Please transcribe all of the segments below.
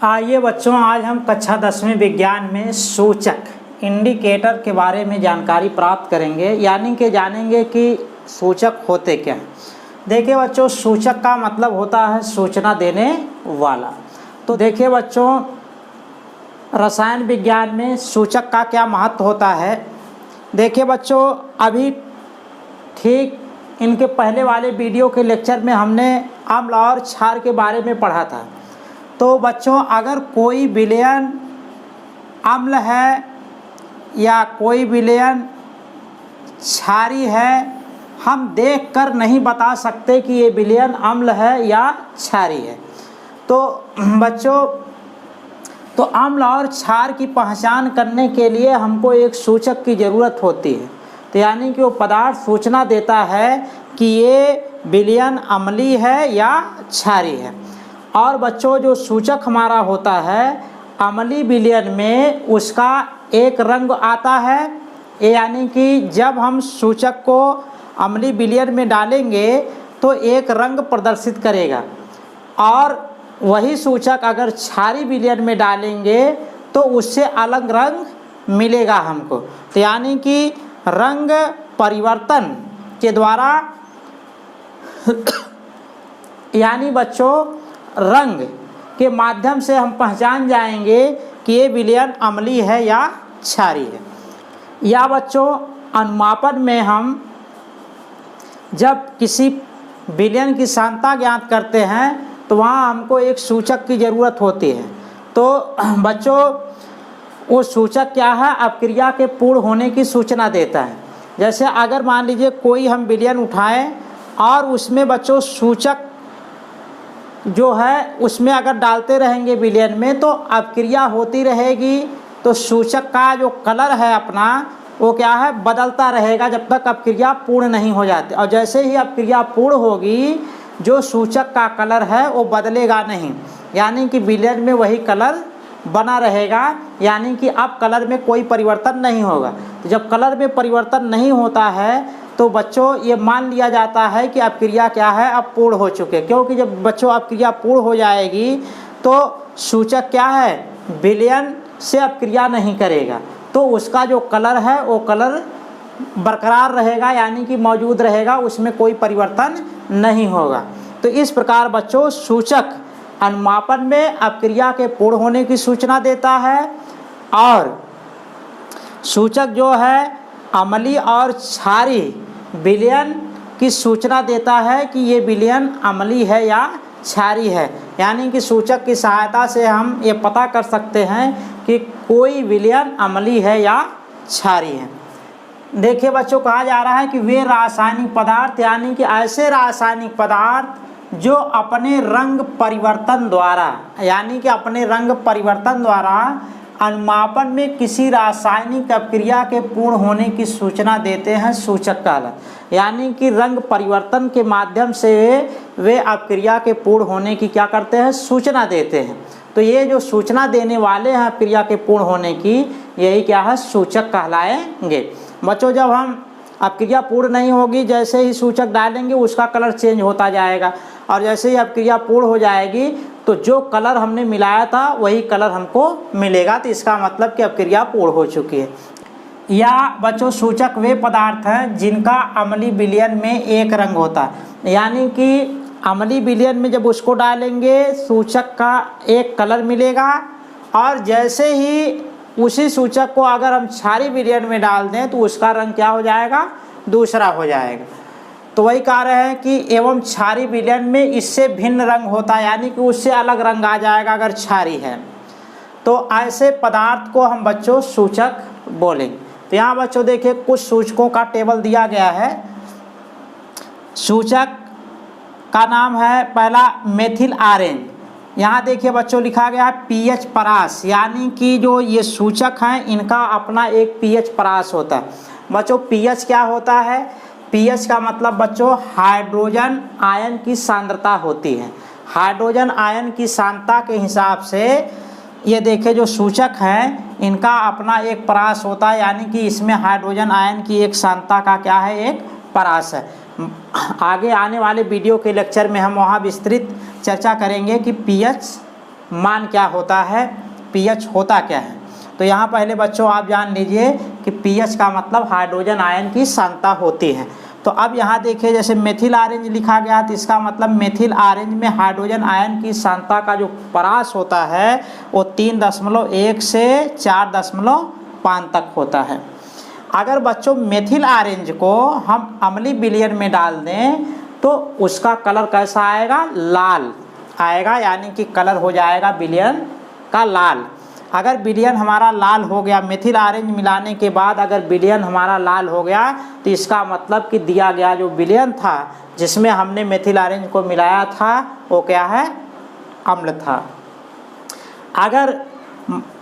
आइए बच्चों, आज हम कक्षा 10वीं विज्ञान में सूचक इंडिकेटर के बारे में जानकारी प्राप्त करेंगे, यानी कि जानेंगे कि सूचक होते क्या हैं। देखिए बच्चों, सूचक का मतलब होता है सूचना देने वाला। तो देखिए बच्चों, रसायन विज्ञान में सूचक का क्या महत्व होता है। देखिए बच्चों, अभी ठीक इनके पहले वाले वीडियो के लेक्चर में हमने अम्ल और क्षार के बारे में पढ़ा था। तो बच्चों, अगर कोई विलयन अम्ल है या कोई विलयन क्षारी है, हम देखकर नहीं बता सकते कि ये विलयन अम्ल है या क्षारी है। तो बच्चों, तो अम्ल और क्षार की पहचान करने के लिए हमको एक सूचक की ज़रूरत होती है। तो यानी कि वो पदार्थ सूचना देता है कि ये विलयन अम्लीय है या क्षारी है। और बच्चों, जो सूचक हमारा होता है अम्लीय विलयन में, उसका एक रंग आता है, यानी कि जब हम सूचक को अम्लीय विलयन में डालेंगे तो एक रंग प्रदर्शित करेगा, और वही सूचक अगर क्षारीय विलयन में डालेंगे तो उससे अलग रंग मिलेगा हमको। तो यानी कि रंग परिवर्तन के द्वारा यानी बच्चों, रंग के माध्यम से हम पहचान जाएंगे कि ये विलयन अम्लीय है या क्षारीय है। या बच्चों, अनुमापन में हम जब किसी विलयन की सांद्रता ज्ञात करते हैं तो वहाँ हमको एक सूचक की ज़रूरत होती है। तो बच्चों, वो सूचक क्या है, अपक्रिया के पूर्ण होने की सूचना देता है। जैसे अगर मान लीजिए कोई हम विलयन उठाएं और उसमें बच्चों सूचक जो है उसमें अगर डालते रहेंगे विलयन में तो अपक्रिया होती रहेगी, तो सूचक का जो कलर है अपना वो क्या है, बदलता रहेगा जब तक अपक्रिया पूर्ण नहीं हो जाती। और जैसे ही अपक्रिया पूर्ण होगी, जो सूचक का कलर है वो बदलेगा नहीं, यानी कि विलयन में वही कलर बना रहेगा, यानी कि अब कलर में कोई परिवर्तन नहीं होगा। तो जब कलर में परिवर्तन नहीं होता है तो बच्चों ये मान लिया जाता है कि अपक्रिया क्या है, अब पूर्ण हो चुके। क्योंकि जब बच्चों अपक्रिया पूर्ण हो जाएगी तो सूचक क्या है, विलयन से अपक्रिया नहीं करेगा, तो उसका जो कलर है वो कलर बरकरार रहेगा, यानी कि मौजूद रहेगा, उसमें कोई परिवर्तन नहीं होगा। तो इस प्रकार बच्चों, सूचक अनुमापन में अपक्रिया के पूर्ण होने की सूचना देता है, और सूचक जो है अम्लीय और क्षारीय विलयन की सूचना देता है कि ये विलयन अम्लीय है या क्षारीय है। यानी कि सूचक की सहायता से हम ये पता कर सकते हैं कि कोई विलयन अम्लीय है या क्षारीय है। देखिए बच्चों, कहा जा रहा है कि वे रासायनिक पदार्थ, यानी कि ऐसे रासायनिक पदार्थ जो अपने रंग परिवर्तन द्वारा, यानी कि अपने रंग परिवर्तन द्वारा अनुमापन में किसी रासायनिक अपक्रिया के पूर्ण होने की सूचना देते हैं, सूचक कहलाते। यानी कि रंग परिवर्तन के माध्यम से वे अपक्रिया के पूर्ण होने की क्या करते हैं, सूचना देते हैं। तो ये जो सूचना देने वाले हैं अपक्रिया के पूर्ण होने की, यही क्या है, सूचक कहलाएंगे। बच्चों, जब हम अपक्रिया पूर्ण नहीं होगी, जैसे ही सूचक डालेंगे उसका कलर चेंज होता जाएगा, और जैसे ही अपक्रिया पूर्ण हो जाएगी तो जो कलर हमने मिलाया था वही कलर हमको मिलेगा। तो इसका मतलब कि अपक्रिया पूर्ण हो चुकी है। या बच्चों, सूचक वे पदार्थ हैं जिनका अम्लीय विलयन में एक रंग होता है, यानी कि अम्लीय विलयन में जब उसको डालेंगे सूचक का एक कलर मिलेगा, और जैसे ही उसी सूचक को अगर हम क्षारीय विलयन में डाल दें तो उसका रंग क्या हो जाएगा, दूसरा हो जाएगा। तो वही कह रहे हैं कि एवं क्षारीय विलयन में इससे भिन्न रंग होता है, यानी कि उससे अलग रंग आ जाएगा अगर क्षारीय है। तो ऐसे पदार्थ को हम बच्चों सूचक बोलेंगे। तो यहाँ बच्चों देखिए, कुछ सूचकों का टेबल दिया गया है। सूचक का नाम है पहला मेथिल आरेन। यहाँ देखिए बच्चों, लिखा गया है पीएच परास, यानी कि जो ये सूचक हैं इनका अपना एक पीएच परास होता है। बच्चों, पीएच क्या होता है, पीएच का मतलब बच्चों हाइड्रोजन आयन की सांद्रता होती है। हाइड्रोजन आयन की सांद्रता के हिसाब से ये देखिए जो सूचक हैं इनका अपना एक परास होता है, यानी कि इसमें हाइड्रोजन आयन की एक सांद्रता का क्या है, एक परास है। आगे आने वाले वीडियो के लेक्चर में हम वहाँ विस्तृत चर्चा करेंगे कि पीएच मान क्या होता है, पीएच होता क्या है। तो यहाँ पहले बच्चों आप जान लीजिए कि पीएच का मतलब हाइड्रोजन आयन की सांद्रता होती है। तो अब यहाँ देखिए जैसे मेथिल ऑरेंज लिखा गया तो इसका मतलब मेथिल ऑरेंज में हाइड्रोजन आयन की सांद्रता का जो परास होता है वो 3.1 से 4.5 तक होता है। अगर बच्चों मेथिल ऑरेंज को हम अम्लीय विलयन में डाल दें तो उसका कलर कैसा आएगा, लाल आएगा, यानी कि कलर हो जाएगा विलयन का लाल। अगर विलयन हमारा लाल हो गया, मेथिल ऑरेंज मिलाने के बाद अगर विलयन हमारा लाल हो गया तो इसका मतलब कि दिया गया जो विलयन था जिसमें हमने मेथिल ऑरेंज को मिलाया था वो क्या है, अम्ल था। अगर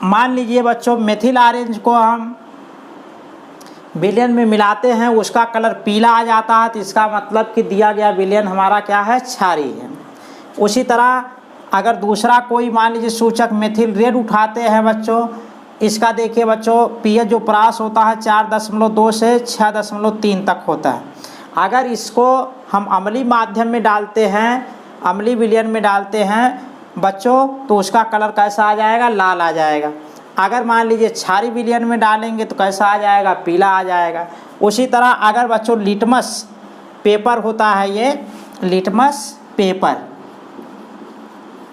मान लीजिए बच्चों मेथिल ऑरेंज को हम विलयन में मिलाते हैं उसका कलर पीला आ जाता है तो इसका मतलब कि दिया गया विलयन हमारा क्या है, क्षारीय है। उसी तरह अगर दूसरा कोई मान लीजिए सूचक मेथिल रेड उठाते हैं बच्चों, इसका देखिए बच्चों पीएच जो परास होता है 4.2 से 6.3 तक होता है। अगर इसको हम अम्लीय माध्यम में डालते हैं, अम्लीय विलयन में डालते हैं बच्चों तो उसका कलर कैसा आ जाएगा, लाल आ जाएगा। अगर मान लीजिए क्षारीय विलयन में डालेंगे तो कैसा आ जाएगा, पीला आ जाएगा। उसी तरह अगर बच्चों लिटमस पेपर होता है, ये लिटमस पेपर,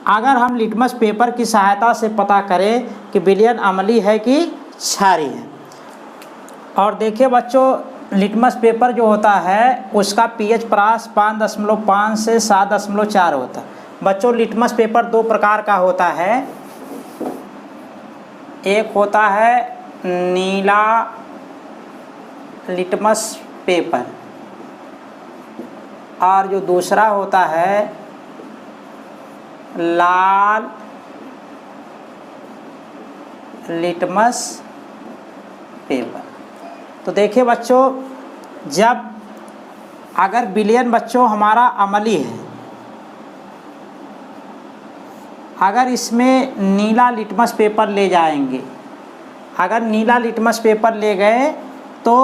अगर हम लिटमस पेपर की सहायता से पता करें कि विलयन अम्लीय है कि क्षारीय है। और देखिए बच्चों लिटमस पेपर जो होता है उसका पीएच परास 5.5 से 7.4 होता है। बच्चों लिटमस पेपर दो प्रकार का होता है, एक होता है नीला लिटमस पेपर और जो दूसरा होता है लाल लिटमस पेपर। तो देखिए बच्चों जब अगर विलयन बच्चों हमारा अम्लीय है, अगर इसमें नीला लिटमस पेपर ले जाएंगे, अगर नीला लिटमस पेपर ले गए तो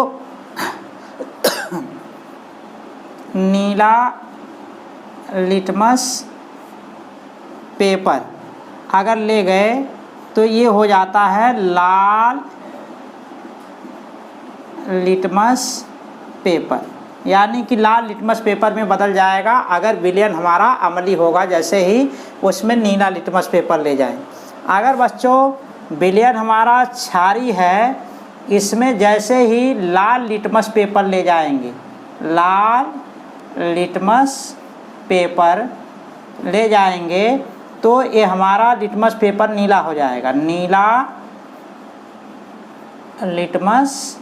नीला लिटमस पेपर अगर ले गए तो ये हो जाता है लाल लिटमस पेपर, यानी कि लाल लिटमस पेपर में बदल जाएगा अगर विलयन हमारा अम्लीय होगा, जैसे ही उसमें नीला लिटमस पेपर ले जाएं। अगर बच्चों विलयन हमारा क्षारीय है, इसमें जैसे ही लाल लिटमस पेपर ले जाएंगे, लाल लिटमस पेपर ले जाएंगे तो ये हमारा लिटमस पेपर नीला हो जाएगा, नीला लिटमस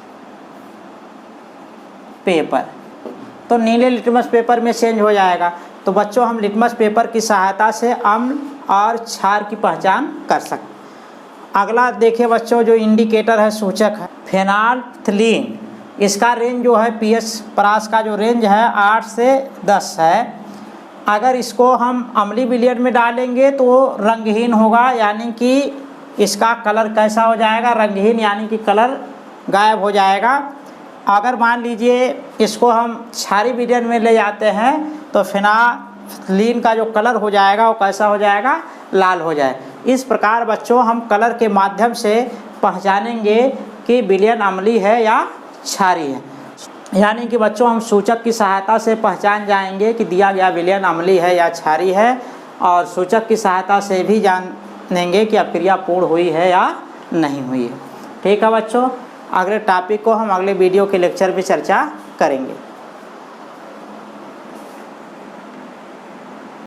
पेपर। तो नीले लिटमस पेपर में चेंज हो जाएगा। तो बच्चों हम लिटमस पेपर की सहायता से अम्ल और क्षार की पहचान कर सकते। अगला देखिए बच्चों जो इंडिकेटर है, सूचक है फेनोल्फ्थालीन, इसका रेंज जो है पीएच परास का जो रेंज है 8 से 10 है। अगर इसको हम अम्लीय विलयन में डालेंगे तो रंगहीन होगा, यानी कि इसका कलर कैसा हो जाएगा, रंगहीन, यानी कि कलर गायब हो जाएगा। अगर मान लीजिए इसको हम क्षारीय विलयन में ले जाते हैं तो फेनोल्फ्थालीन का जो कलर हो जाएगा वो कैसा हो जाएगा, लाल हो जाए। इस प्रकार बच्चों हम कलर के माध्यम से पहचानेंगे कि विलयन अम्लीय है या क्षारीय है, यानी कि बच्चों हम सूचक की सहायता से पहचान जाएंगे कि दिया गया विलयन अम्लीय है या क्षारीय है, और सूचक की सहायता से भी जानेंगे कि अभिक्रिया पूर्ण हुई है या नहीं हुई है। ठीक है बच्चों, अगले टॉपिक को हम अगले वीडियो के लेक्चर में चर्चा करेंगे।